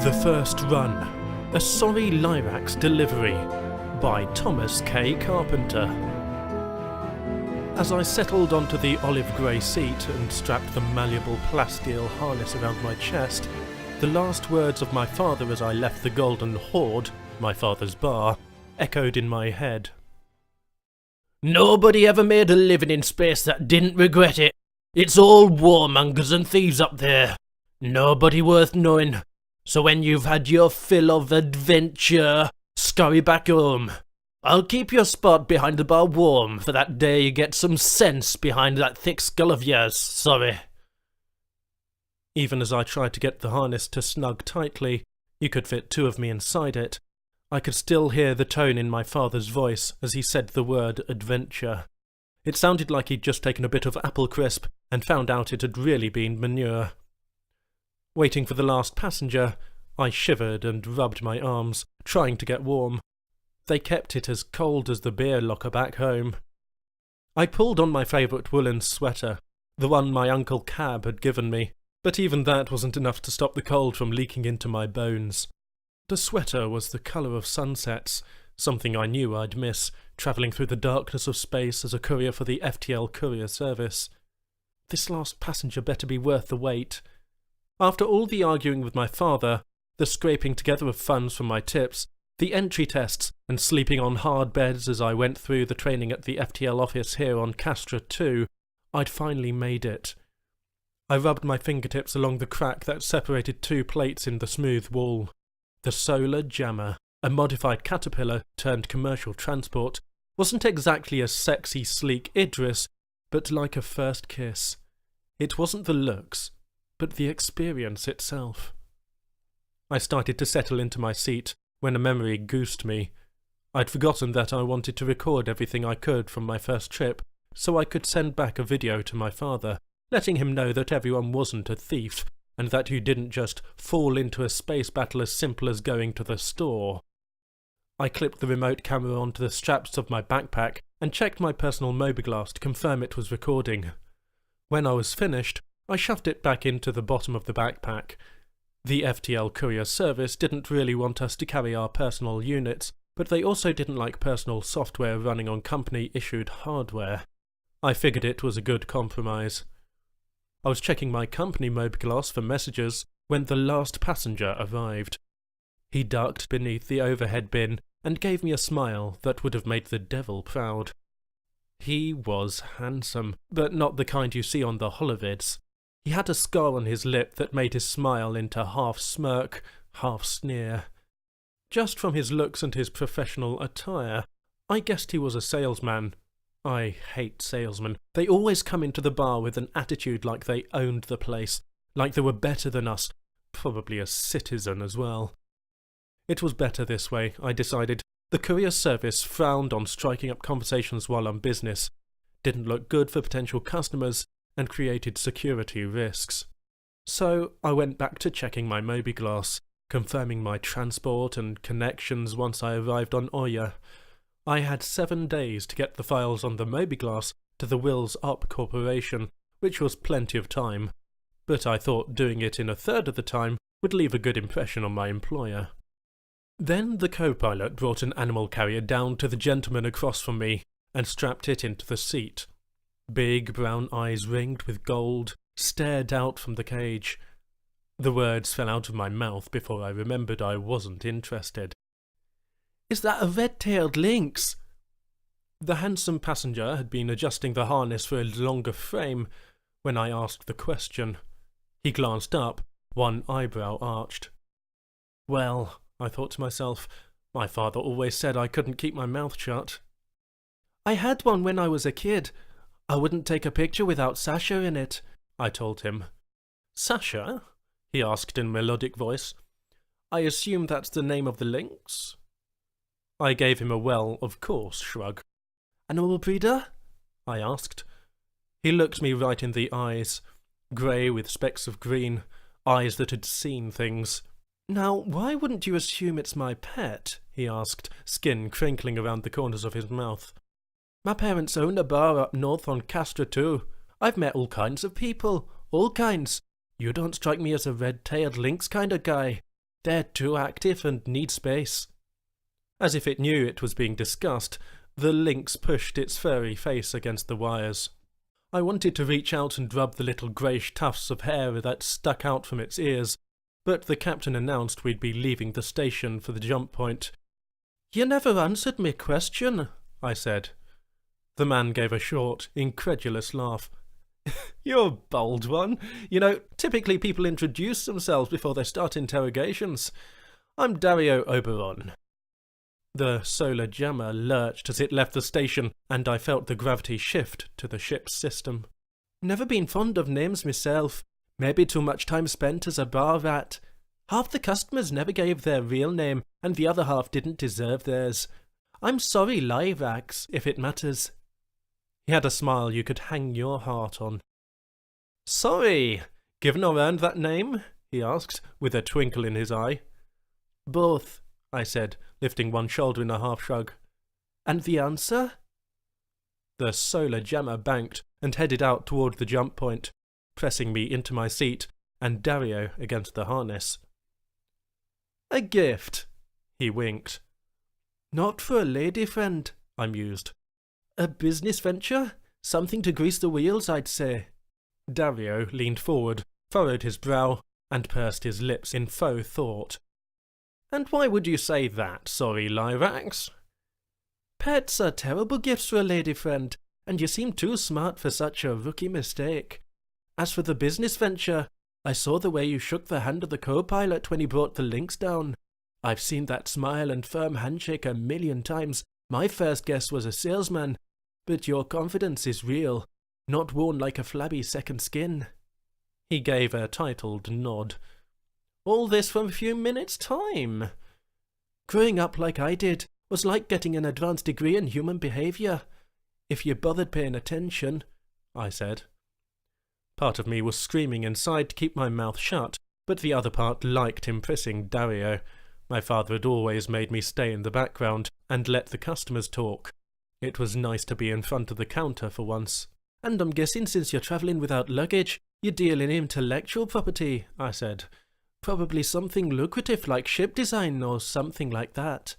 The First Run, a Sorri Lyrax delivery by Thomas K. Carpenter. As I settled onto the olive grey seat and strapped the malleable plasteel harness around my chest, the last words of my father as I left the Golden Horde, my father's bar, echoed in my head. "Nobody ever made a living in space that didn't regret it. It's all warmongers and thieves up there. Nobody worth knowing. So when you've had your fill of adventure, scurry back home. I'll keep your spot behind the bar warm for that day you get some sense behind that thick skull of yours, Sorry." Even as I tried to get the harness to snug tightly, you could fit two of me inside it, I could still hear the tone in my father's voice as he said the word adventure. It sounded like he'd just taken a bit of apple crisp and found out it had really been manure. Waiting for the last passenger, I shivered and rubbed my arms, trying to get warm. They kept it as cold as the beer locker back home. I pulled on my favourite woolen sweater, the one my Uncle Cab had given me, but even that wasn't enough to stop the cold from leaking into my bones. The sweater was the colour of sunsets, something I knew I'd miss, travelling through the darkness of space as a courier for the FTL courier service. This last passenger better be worth the wait. After all the arguing with my father, the scraping together of funds from my tips, the entry tests, and sleeping on hard beds as I went through the training at the FTL office here on Castra 2, I'd finally made it. I rubbed my fingertips along the crack that separated two plates in the smooth wall. The Solar Jammer, a modified caterpillar turned commercial transport, wasn't exactly a sexy, sleek Idris, but like a first kiss. It wasn't the looks, but the experience itself. I started to settle into my seat when a memory goosed me. I'd forgotten that I wanted to record everything I could from my first trip, so I could send back a video to my father, letting him know that everyone wasn't a thief, and that you didn't just fall into a space battle as simple as going to the store. I clipped the remote camera onto the straps of my backpack and checked my personal mobiGlass to confirm it was recording. When I was finished, I shoved it back into the bottom of the backpack. The FTL courier service didn't really want us to carry our personal units, but they also didn't like personal software running on company-issued hardware. I figured it was a good compromise. I was checking my company mobiGlass for messages when the last passenger arrived. He ducked beneath the overhead bin and gave me a smile that would have made the devil proud. He was handsome, but not the kind you see on the holovids. He had a scar on his lip that made his smile into half smirk, half sneer. Just from his looks and his professional attire, I guessed he was a salesman. I hate salesmen. They always come into the bar with an attitude like they owned the place, like they were better than us, probably a citizen as well. It was better this way, I decided. The courier service frowned on striking up conversations while on business, didn't look good for potential customers, and created security risks. So I went back to checking my mobiGlass, confirming my transport and connections once I arrived on Oya. I had 7 days to get the files on the mobiGlass to the Wills Up Corporation, which was plenty of time, but I thought doing it in a third of the time would leave a good impression on my employer. Then the co-pilot brought an animal carrier down to the gentleman across from me and strapped it into the seat. Big brown eyes ringed with gold stared out from the cage. The words fell out of my mouth before I remembered I wasn't interested. "Is that a red-tailed lynx?" The handsome passenger had been adjusting the harness for a longer frame when I asked the question. He glanced up, one eyebrow arched. Well, I thought to myself, my father always said I couldn't keep my mouth shut. "I had one when I was a kid. I wouldn't take a picture without Sasha in it," I told him. "Sasha?" he asked in melodic voice. "I assume that's the name of the lynx?" I gave him a well, of course shrug. "An old breeder?" I asked. He looked me right in the eyes, grey with specks of green, eyes that had seen things. "Now, why wouldn't you assume it's my pet?" he asked, skin crinkling around the corners of his mouth. "My parents own a bar up north on Castra 2. I've met all kinds of people, all kinds. You don't strike me as a red-tailed lynx kind of guy. They're too active and need space." As if it knew it was being discussed, the lynx pushed its furry face against the wires. I wanted to reach out and rub the little greyish tufts of hair that stuck out from its ears, but the captain announced we'd be leaving the station for the jump point. "You never answered me question," I said. The man gave a short, incredulous laugh. "You're a bold one. You know, typically people introduce themselves before they start interrogations. I'm Dario Oberon." The solar jammer lurched as it left the station, and I felt the gravity shift to the ship's system. "Never been fond of names myself. Maybe too much time spent as a bar rat. Half the customers never gave their real name, and the other half didn't deserve theirs. I'm Sorri Lyrax, if it matters." He had a smile you could hang your heart on. "Sorry, given or earned that name?" he asked, with a twinkle in his eye. "Both," I said, lifting one shoulder in a half shrug. "And the answer?" The solar jammer banked and headed out toward the jump point, pressing me into my seat and Dario against the harness. "A gift," he winked. "Not for a lady friend," I mused. "A business venture? Something to grease the wheels, I'd say." Dario leaned forward, furrowed his brow, and pursed his lips in faux thought. "And why would you say that, Sorri Lyrax?" "Pets are terrible gifts for a lady friend, and you seem too smart for such a rookie mistake. As for the business venture, I saw the way you shook the hand of the co-pilot when he brought the links down. I've seen that smile and firm handshake a million times. My first guess was a salesman, but your confidence is real, not worn like a flabby second skin." He gave a titled nod. "All this for a few minutes' time. Growing up like I did was like getting an advanced degree in human behaviour. If you bothered paying attention," I said. Part of me was screaming inside to keep my mouth shut, but the other part liked impressing Dario. My father had always made me stay in the background and let the customers talk. It was nice to be in front of the counter for once. "And I'm guessing since you're travelling without luggage, you deal in intellectual property," I said. "Probably something lucrative like ship design or something like that."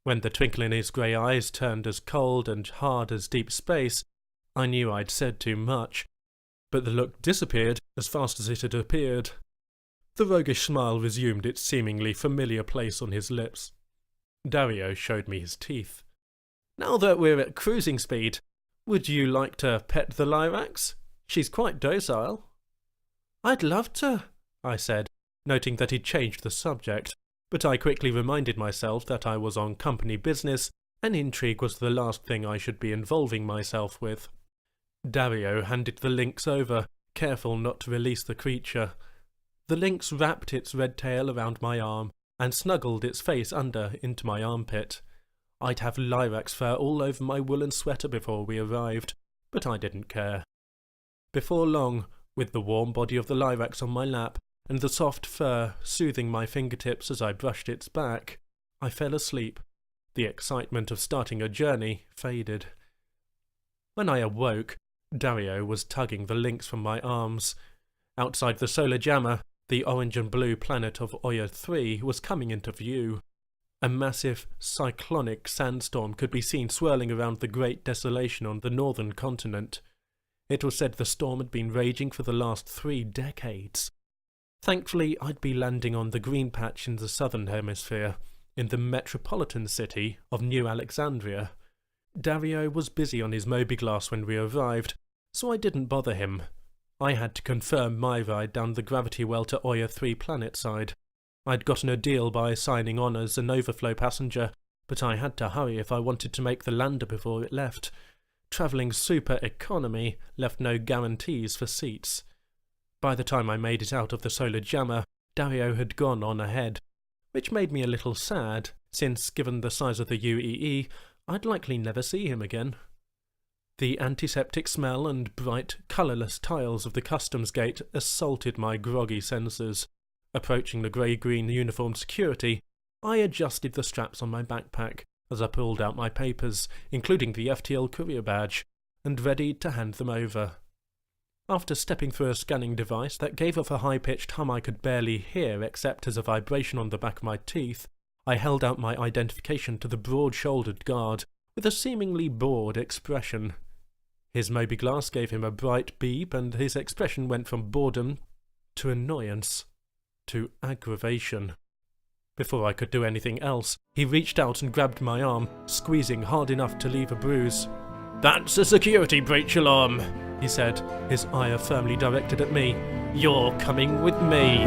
When the twinkle in his grey eyes turned as cold and hard as deep space, I knew I'd said too much, but the look disappeared as fast as it had appeared. The roguish smile resumed its seemingly familiar place on his lips. Dario showed me his teeth. "Now that we're at cruising speed, would you like to pet the Lyrax? She's quite docile." "I'd love to," I said, noting that he'd changed the subject, but I quickly reminded myself that I was on company business, and intrigue was the last thing I should be involving myself with. Dario handed the lynx over, careful not to release the creature. The lynx wrapped its red tail around my arm and snuggled its face under into my armpit. I'd have Lyrax fur all over my woolen sweater before we arrived, but I didn't care. Before long, with the warm body of the Lyrax on my lap and the soft fur soothing my fingertips as I brushed its back, I fell asleep. The excitement of starting a journey faded. When I awoke, Dario was tugging the lynx from my arms. Outside the solar jammer, the orange and blue planet of Oya 3 was coming into view. A massive, cyclonic sandstorm could be seen swirling around the great desolation on the northern continent. It was said the storm had been raging for the last 3 decades. Thankfully, I'd be landing on the green patch in the southern hemisphere, in the metropolitan city of New Alexandria. Dario was busy on his moby-glass when we arrived, so I didn't bother him. I had to confirm my ride down the gravity well to Oya 3 planet side. I'd gotten a deal by signing on as an overflow passenger, but I had to hurry if I wanted to make the lander before it left. Travelling super economy left no guarantees for seats. By the time I made it out of the solar jammer, Dario had gone on ahead, which made me a little sad, since, given the size of the UEE, I'd likely never see him again. The antiseptic smell and bright, colourless tiles of the customs gate assaulted my groggy senses. Approaching the grey-green uniformed security, I adjusted the straps on my backpack as I pulled out my papers, including the FTL courier badge, and readied to hand them over. After stepping through a scanning device that gave off a high-pitched hum I could barely hear except as a vibration on the back of my teeth, I held out my identification to the broad-shouldered guard with a seemingly bored expression. His Moby glass gave him a bright beep, and his expression went from boredom to annoyance to aggravation. Before I could do anything else, he reached out and grabbed my arm, squeezing hard enough to leave a bruise. "That's a security breach alarm," he said, his ire firmly directed at me. "You're coming with me."